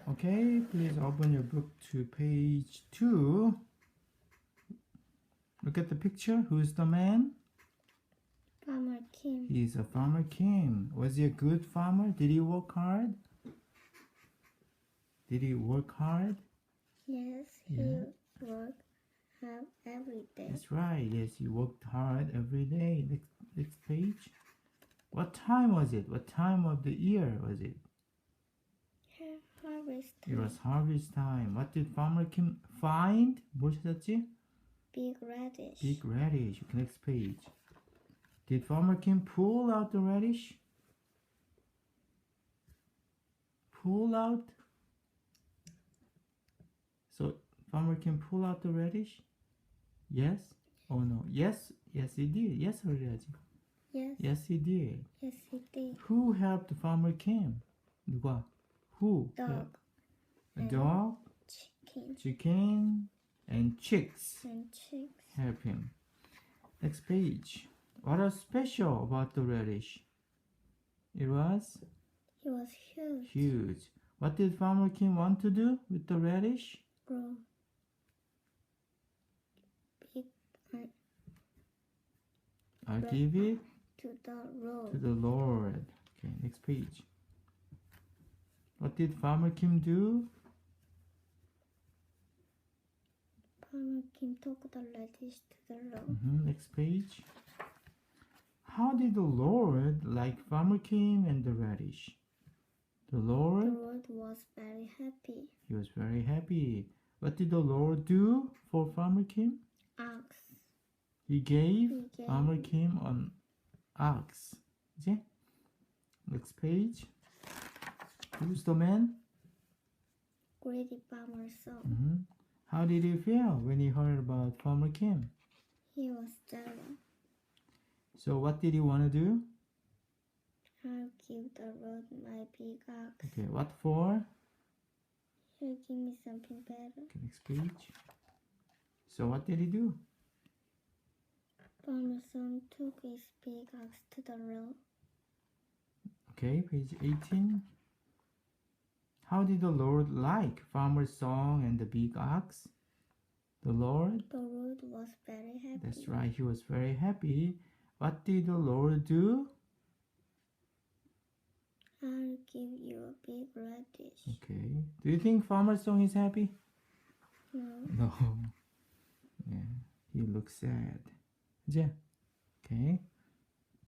Okay, please open your book to page 2. Look at the picture. Who's the man? Farmer Kim. He's a farmer Kim. Was he a good farmer? Did he work hard? Did he work hard? Yes, Yeah. he worked hard every day. That's right. Yes, he worked hard every day. Next page. What time was it? What time of the year was it? Harvest It time. was harvest time. What did farmer Kim find? 뭘 찾았지? Big radish. Big radish. Next page. Did farmer Kim pull out the radish? Pull out? So farmer Kim pull out the radish? Yes? Oh no. Yes. Yes he did. Yes 해야지. Yes. Yes he did. Yes, he did. Who helped farmer Kim? 누가? Who? Dog. A dog, Chicken. chicken, and chicks And chicks. help him. Next page. What was special about the radish? It was He was huge. huge. What did farmer Kim want to do with the radish? Grow. Big I'll give it to the road. to the Lord. Okay, next page. What did farmer Kim do? Farmer Kim took the radish to the road. Next page. How did the Lord like farmer Kim and the radish? The The Lord, Lord was very happy. he was very happy. What did the Lord do for farmer Kim? Ox. He gave He gave farmer Kim an ox. 이제 next page. Who's the man? Greedy farmer son. How did he feel when he heard about farmer Kim? He was jealous. So what did he want to do? I'll give the road my big ox. Okay, what for? He'll give me something better. Okay, next page. So what did he do? Farmer son took his big ox to the road. Okay, page 18. How did the Lord like farmer's song and the big ox? The Lord? The Lord was very happy. That's right, he was very happy. What did the Lord do? I'll give you a big radish. Okay. Do you think farmer's song is happy? No. No. Yeah, he looks sad. 이제. Okay.